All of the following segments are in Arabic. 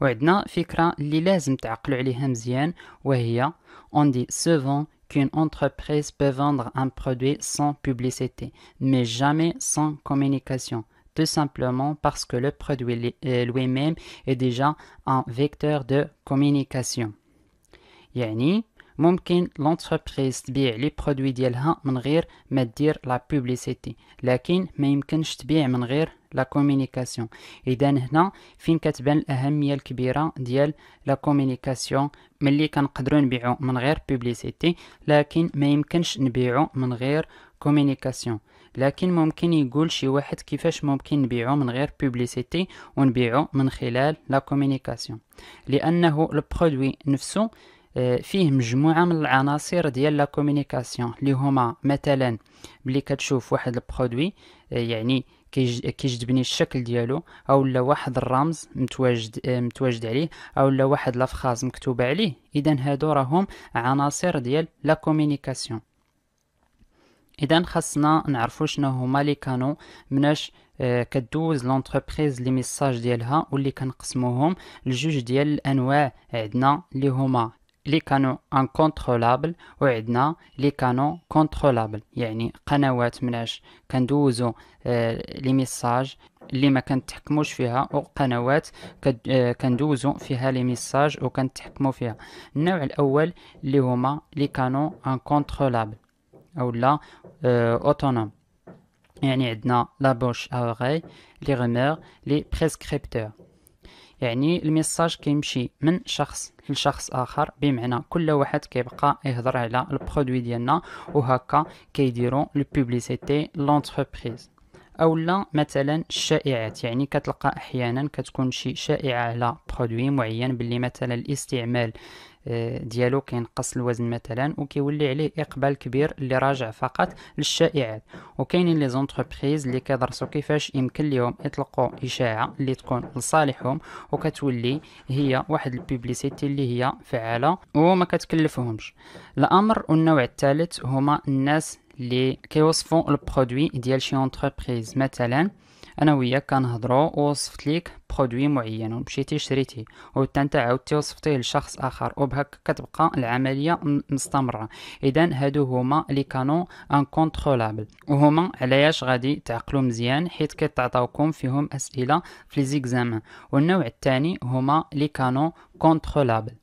وعندنا فكرة اللي لازم تعقلوا عليها مزيان، وهي on dit souvent qu'une entreprise peut vendre un produit sans publicité, mais jamais sans communication. Tout simplement parce que le produit lui-même est déjà un vecteur de communication. يعني ممكن l'entreprise تبيع لي برودوي ديالها من غير ما دير لا بوبليسيتي، لكن ما يمكنش تبيع من غير لا كومونيكاسيون. اذا هنا فين كتبان الاهميه الكبيره ديال لا كومونيكاسيون. ملي كنقدروا نبيعوا من غير بوبليسيتي، لكن ما يمكنش نبيعوا من غير كومونيكاسيون. لكن ممكن يقول شي واحد كيفاش ممكن نبيعوا من غير بوبليسيتي ونبيعوا من خلال لا كومونيكاسيون، لانه البرودوي نفسه فيه مجموعة من العناصر ديال لا كومونيكاسيون اللي هما مثلا بلي كتشوف واحد البرودوي يعني كيجذبني الشكل ديالو، او لا واحد الرمز متواجد عليه، او لا واحد لافخاز مكتوبه عليه. اذا هادو راهم عناصر ديال لا كومونيكاسيون. اذا خاصنا نعرفوا شنو هما لي كانو مناش كدوز لونتربريز لي ميساج ديالها، واللي كنقسموهم لجوج ديال الانواع. عندنا اللي هما لي كانو ان كونترولابل، وعندنا لي كانو كونترولابل، يعني قنوات مناش كندوزو لي ميساج اللي ما كنتحكموش فيها، وقنوات كندوزو فيها لي ميساج وكنتحكمو فيها. النوع الاول اللي هما لي كانو ان كونترولابل او لا اوتونوم، يعني عندنا لا بوش اوغي، لي غومور، لي بريسكريبتور. يعني الميساج كيمشي من شخص لشخص اخر، بمعنى كل واحد كيبقى يهضر على البرودوي ديالنا، وهكا كيديروا البوبليسيتي لونتربريز. او لا مثلا الشائعات، يعني كتلقى احيانا كتكون شي شائعه على برودوي معين باللي مثلا الاستعمال ديالو كينقص الوزن مثلا، وكيولي عليه اقبال كبير اللي راجع فقط للشائعات. وكاينين لي زونتربريز اللي كيدرسوا كيفاش يمكن لهم يطلقوا اشاعه اللي تكون لصالحهم، وكتولي هي واحد البوبليسيتي اللي هي فعاله وما كتكلفهمش. الامر والنوع الثالث هما الناس اللي كيوصفوا البرودوي ديال شي انتربريز. مثلا انا وياك كنهضروا ووصفت ليك برودوي معين ومشيتي شريتيه، وانت عاودتي وصفتيه لشخص اخر، وبهك كتبقى العمليه مستمره. اذا هادو هما لي كانون ان كونترولابل، وهما علاش غادي تعقلوا مزيان حيت كيتعطاوكم فيهم اسئله في لي زيكزامان. والنوع الثاني هما لي كانون كونترولابل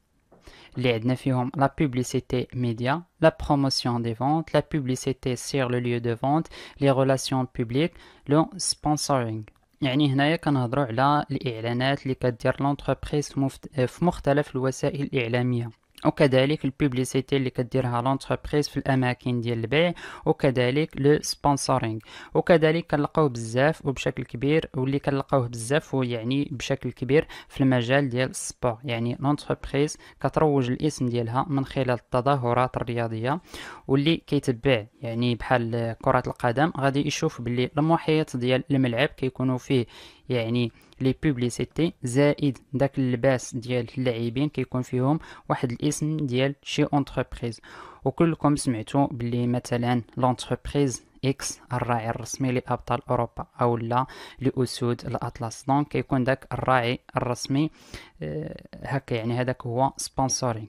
اللي عندنا فيهم la publicité média, la promotion des ventes, la publicité sur le lieu de vente, les relations publiques, le sponsoring. يعني هنايا كنهضروا على الاعلانات اللي كدير لونتربريز في مختلف الوسائل الاعلاميه، وكذلك البوبليسيتي اللي كديرها لونتربريز في الاماكن ديال البيع، وكذلك لو سبونسورينغ. وكذلك كنلقاوه بزاف وبشكل كبير، واللي كنلقاوه بزاف ويعني بشكل كبير في المجال ديال السبور. يعني لونتربريز كتروج الاسم ديالها من خلال التظاهرات الرياضيه، واللي كيتبع يعني بحال كرة القدم غادي يشوف باللي المحيط ديال الملعب كيكونوا فيه يعني لي بوبليسيتي، زائد داك اللباس ديال اللاعبين كيكون فيهم واحد الاسم ديال شي اونتربريز. وكلكم سمعتوا باللي مثلا لونتربريز اكس الراعي الرسمي لابطال اوروبا، او لا لاسود الاطلس، دونك كيكون داك الراعي الرسمي هكا، يعني هذاك هو سبونسورينغ.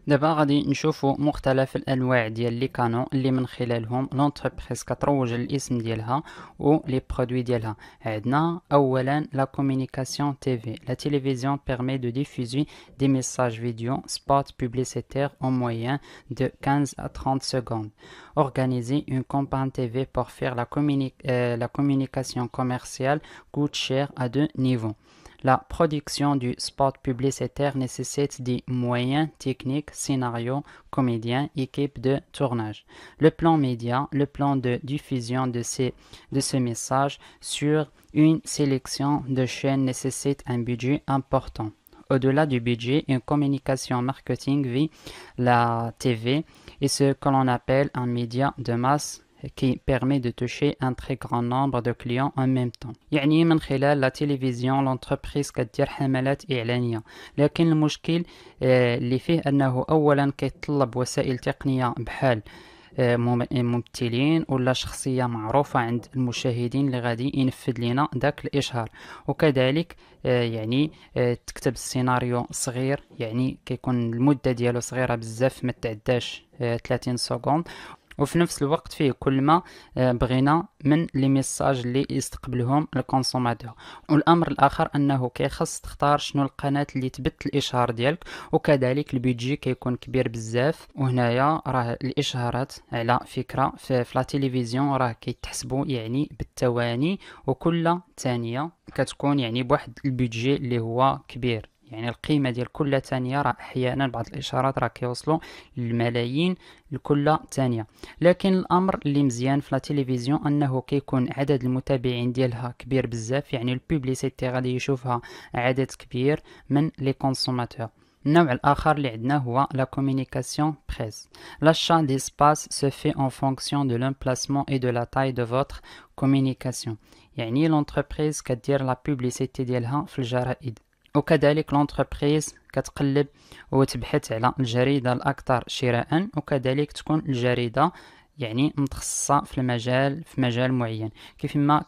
دابا غادي نشوفوا مختلف الانواع ديال لي كانون اللي من خلالهم لونتربريز كتروج الاسم ديالها ولي برودوي ديالها. عندنا اولا لا كومونيكاسيون تي في. لا télévision permet de diffuser des messages vidéo spots publicitaires en moyenne de 15 à 30 secondes. Organiser une campagne TV pour faire la communication commerciale coûte cher à deux niveaux. La production du spot publicitaire nécessite des moyens techniques, scénarios, comédiens, équipe de tournage. Le plan média, le plan de diffusion de ce message sur une sélection de chaînes nécessite un budget important. Au-delà du budget, une communication marketing via la TV est ce que l'on appelle un média de masse qui permet de toucher un très grand nombre de clients en même temps. يعني من خلال لا تيليفزيون لونتربريز كدير حملات إعلانية، لكن المشكل اللي فيه أنه أولا كيتطلب وسائل تقنية بحال ممثلين ولا شخصية معروفة عند المشاهدين اللي غادي ينفذ لنا داك الإشهار. وكذلك يعني تكتب السيناريو صغير، يعني كيكون المدة ديالو صغيرة بزاف، ما تعداش 30 سكوند، وفي نفس الوقت فيه كل ما بغينا من لي ميساج اللي يستقبلهم الكونسوماتور. والامر الاخر انه كيخص تختار شنو القناه اللي تبث الاشهار ديالك، وكذلك البيدجي كيكون كبير بزاف. وهنايا راه الاشهارات على فكره في لا تيليفزيون راه كيتحسبوا يعني بالثواني، وكل ثانيه كتكون يعني بواحد البيدجي اللي هو كبير. يعني القيمة ديال كل ثانية راه أحيانا بعض الإشارات راه كيوصلوا للملايين لكل ثانية. لكن الأمر اللي مزيان في التلفزيون أنه كيكون عدد المتابعين ديالها كبير بزاف، يعني البوبليسيتي غادي يشوفها عدد كبير من لي كونسوماتور. النوع الآخر اللي عندنا هو la communication presse. L'achat d'espace se fait en fonction de l'emplacement et de la taille de votre communication. يعني l'entreprise كدير la publicité ديالها في الجرائد، وكذلك لونتربريز كتقلب وتبحث على الجريدة الأكثر شراء، وكذلك تكون الجريدة يعني متخصصة في مجال معين. كيف ما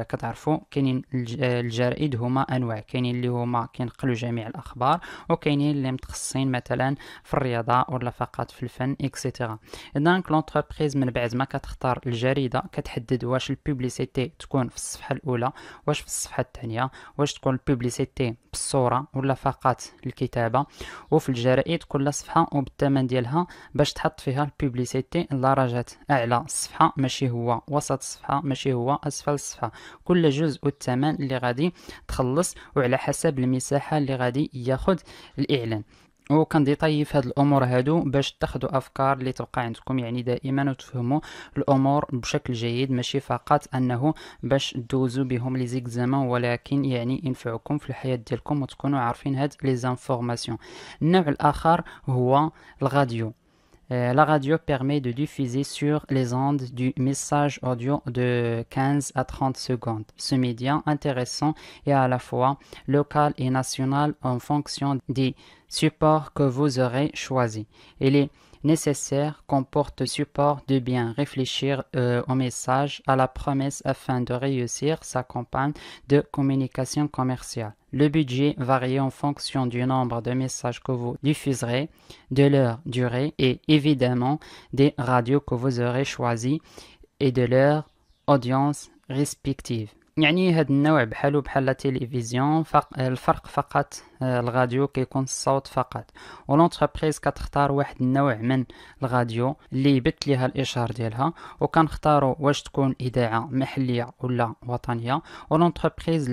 كتعرفوا كاينين الجرائد هما انواع، كاينين اللي هما كينقلوا جميع الاخبار، وكاينين اللي متخصصين مثلا في الرياضه ولا فقط في الفن اكسيتيرا. اذا لونتربريز من بعد ما كتختار الجريده كتحدد واش البوبليسيتي تكون في الصفحه الاولى، واش في الصفحه الثانيه، واش تكون البوبليسيتي بالصوره ولا فقط الكتابه، وفي الجرائد كل صفحه وبالثمن ديالها باش تحط فيها البوبليسيتي درجة أعلى الصفحة، ماشي هو وسط الصفحة، ماشي هو أسفل الصفحة. كل جزء والثمن اللي غادي تخلص، وعلى حسب المساحة اللي غادي ياخد الإعلان. وكنديطاي في هاد الامور هادو باش تاخدوا افكار اللي تبقى عندكم يعني دائما، وتفهموا الامور بشكل جيد، ماشي فقط انه باش دوزوا بهم لي زيكزامان، ولكن يعني ينفعكم في الحياه ديالكم وتكونوا عارفين هاد لي زانفورماسيون. النوع الاخر هو الراديو. La radio permet de diffuser sur les ondes du message audio de 15 à 30 secondes. Ce média intéressant est à la fois local et national en fonction des supports que vous aurez choisis. Il est nécessaire qu'un porte-support de bien réfléchir au message à la promesse afin de réussir sa campagne de communication commerciale. Le budget varie en fonction du nombre de messages que vous diffuserez, de leur durée et évidemment des radios que vous aurez choisies et de leur audience respective. يعني هاد النوع بحالو بحال التلفزيون، الفرق فقط الراديو كيكون الصوت فقط، ولونتربريز كتختار واحد النوع من الراديو اللي يبث ليها الاشهار ديالها، وكنختاروا واش تكون اذاعه محليه ولا وطنيه. ولونتربريز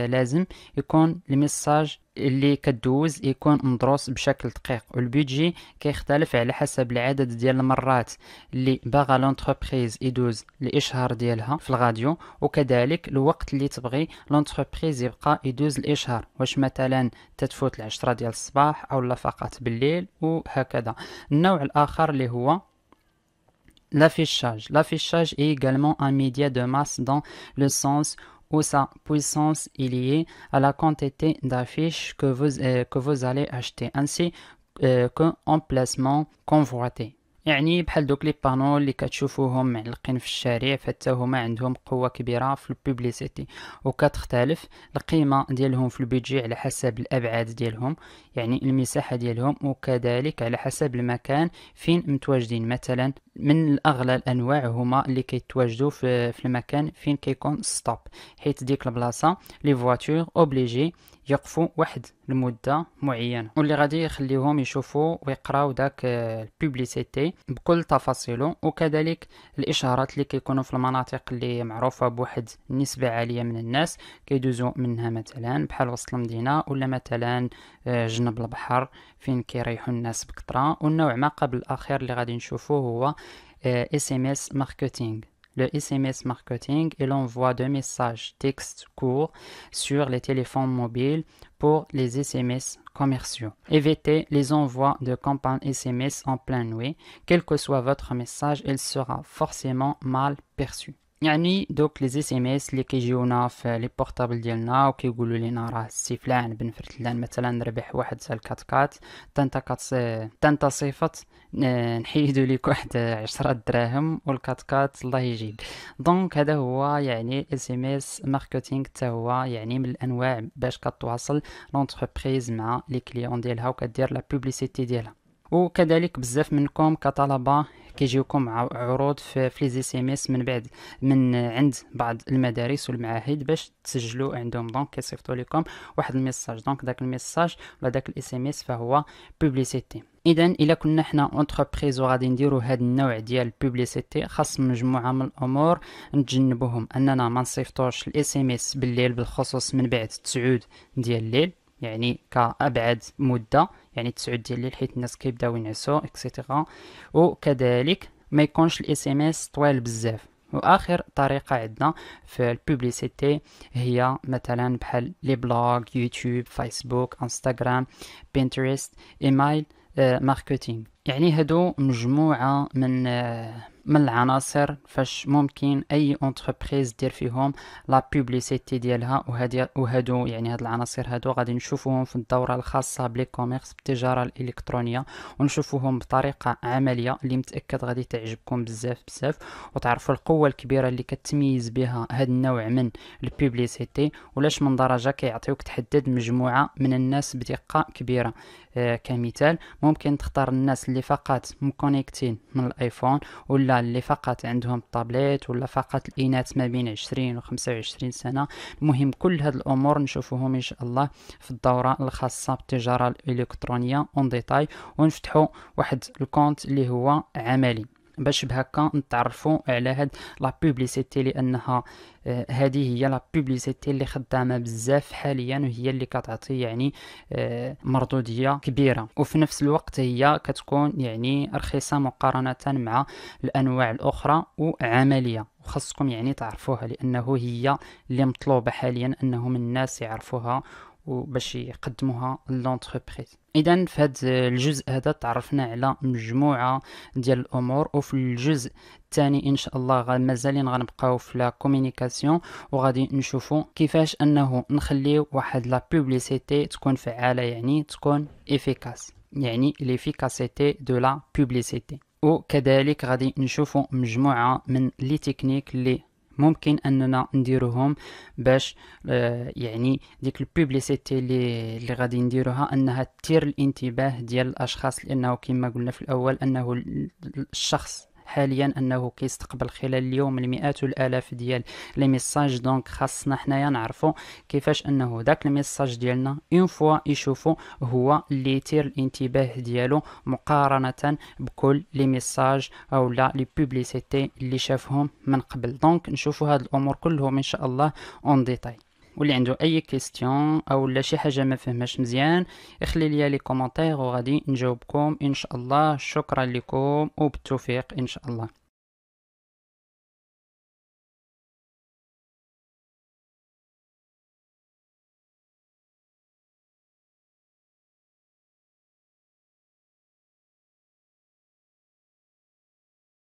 لازم يكون الميساج اللي كدوز يكون مدروس بشكل دقيق، والبيدجي كيختلف على حسب العدد ديال المرات اللي باغا لونتربريز يدوز الاشهار ديالها في الراديو، وكذلك الوقت اللي تبغي لونتربريز يبقى يدوز الاشهار، واش مثلا تتفوت 10 ديال الصباح او لا فقط بالليل وهكذا. النوع الاخر اللي هو l'affichage. L'affichage est également un média de masse dans le sens où sa puissance est liée à la quantité d'affiches que vous allez acheter, ainsi qu'un emplacement convoité. يعني بحال دوك لي بانو اللي كتشوفوهم معلقين في الشارع، فحتى هما عندهم قوة كبيرة في البوبليسيتي، وكتختلف القيمة ديالهم في البيدجي على حسب الأبعاد ديالهم، يعني المساحة ديالهم، وكذلك على حسب المكان فين متواجدين. مثلا من الأغلى الأنواع هما اللي كيتواجدوا في المكان فين كيكون ستوب، حيت ديك البلاصة لي فواتور اوبليجي يقفوا واحد المدة معينة، واللي غادي يخليهم يشوفوا ويقراو داك البوبليسيتي بكل تفاصيله. وكذلك الإشارات اللي كيكونوا في المناطق اللي معروفة بواحد نسبة عالية من الناس كيدوزوا منها، مثلا بحال وسط المدينة ولا مثلا جنب البحر فين كيريحوا الناس بكثرة. والنوع ما قبل الأخير اللي غادي نشوفوه هو SMS marketing. Le SMS marketing est l'envoi de messages textes courts sur les téléphones mobiles pour les SMS commerciaux. Évitez les envois de campagnes SMS en pleine nuit. Quel que soit votre message, il sera forcément mal perçu. يعني دوك لي اس ام اس اللي كيجيونا في لي بورطابل ديالنا وكيقولوا لنا راه السي فلان بن فرتلان مثلا ربح واحد الكاتكات، تنتا صيفط نحيدو ليك واحد 10 دراهم والكاتكات الله يجيب. دونك هذا هو يعني اس ام اس ماركتينغ، حتى هو يعني من الانواع باش كتواصل لونتربريز مع لي كليون ديالها وكدير لا بوبليسيتي ديالها. وكذلك بزاف منكم كطلبه كيجيوكم عروض في لي اس ام اس من بعد من عند بعض المدارس والمعاهد باش تسجلوا عندهم. دونك كيصيفطوا لكم واحد الميساج، دونك داك الميساج ولا داك الاس ام اس فهو بوبليسيتي. اذا الا كنا حنا اونتربريز وغادي نديروا هذا النوع ديال البوبليسيتي، خاص مجموعه من الامور نتجنبوهم. اننا ما نصيفطوش الاس ام اس بالليل، بالخصوص من بعد 9 ديال الليل، يعني كأبعد مدة، يعني 9 ديال الليل، حيت الناس كيبداو ينعسوا اكسيتيرا. وكذلك ما يكونش الاس ام اس طويل بزاف. واخر طريقه عندنا في البوبليسيتي هي مثلا بحال لي بلوغ، يوتيوب، فيسبوك، انستغرام، بنترست، ايميل ماركتينغ. يعني هادو مجموعه من العناصر فاش ممكن اي انتربريز دير فيهم لا بوبليسيتي ديالها. وهادو يعني هاد العناصر هادو غادي نشوفوهم في الدوره الخاصه بلي كوميرس، بالتجاره الالكترونيه، ونشوفوهم بطريقه عمليه اللي متاكد غادي تعجبكم بزاف بزاف، وتعرفوا القوه الكبيره اللي كتميز بها هاد النوع من البوبليسيتي، ولاش من درجه كيعطيوك تحدد مجموعه من الناس بدقه كبيره. كمثال ممكن تختار الناس اللي فقط مكونيكتين من الايفون، ولا اللي فقط عندهم طابليت، ولا فقط الاناث ما بين 20 و 25 سنه. المهم كل هاد الامور نشوفوهم ان شاء الله في الدوره الخاصه بالتجاره الالكترونيه اون ديتاي، ونفتحوا واحد الكونت اللي هو عملي باش بهكا نتعرفوا على هاد لا بوبليسيتي، لانها هذه هي لا بوبليسيتي اللي خدامه بزاف حاليا، وهي اللي كتعطي يعني مردوديه كبيره، وفي نفس الوقت هي كتكون يعني رخيصه مقارنه مع الانواع الاخرى وعمليه. وخاصكم يعني تعرفوها، لانه هي اللي مطلوبه حاليا انهم الناس يعرفوها وباش يقدموها لونتربريز. اذا في هذا الجزء هذا تعرفنا على مجموعه ديال الامور، وفي الجزء الثاني ان شاء الله مازالين غنبقاو في لا كومونيكاسيون، وغادي نشوفوا كيفاش انه نخليو واحد لا بوبليسيتي تكون فعاله، يعني تكون افيكاس، يعني ليفيكاسيتي دو لا بوبليسيتي. وكذلك غادي نشوفوا مجموعه من لي تكنيك اللي ممكن اننا نديروهم باش يعني ديك البوبليسيتي اللي غادي نديروها انها تثير الانتباه ديال الاشخاص، لانه كما قلنا في الاول انه الشخص حاليا انه كيستقبل خلال اليوم المئات والالاف ديال لي ميساج. دونك خاصنا حنايا نعرفوا كيفاش انه داك الميساج ديالنا اون فوا يشوفوا هو اللي يثير الانتباه ديالو، مقارنه بكل لي ميساج او لا لي بوبليسيتي اللي شافهم من قبل. دونك نشوفوا هاد الامور كلهم ان شاء الله اون ديتاي. واللي عنده اي كيستيون او لا شي حاجه ما فهمش مزيان اخلي لي لي كومونتير وغادي نجاوبكم ان شاء الله. شكرا لكم وبالتوفيق ان شاء الله.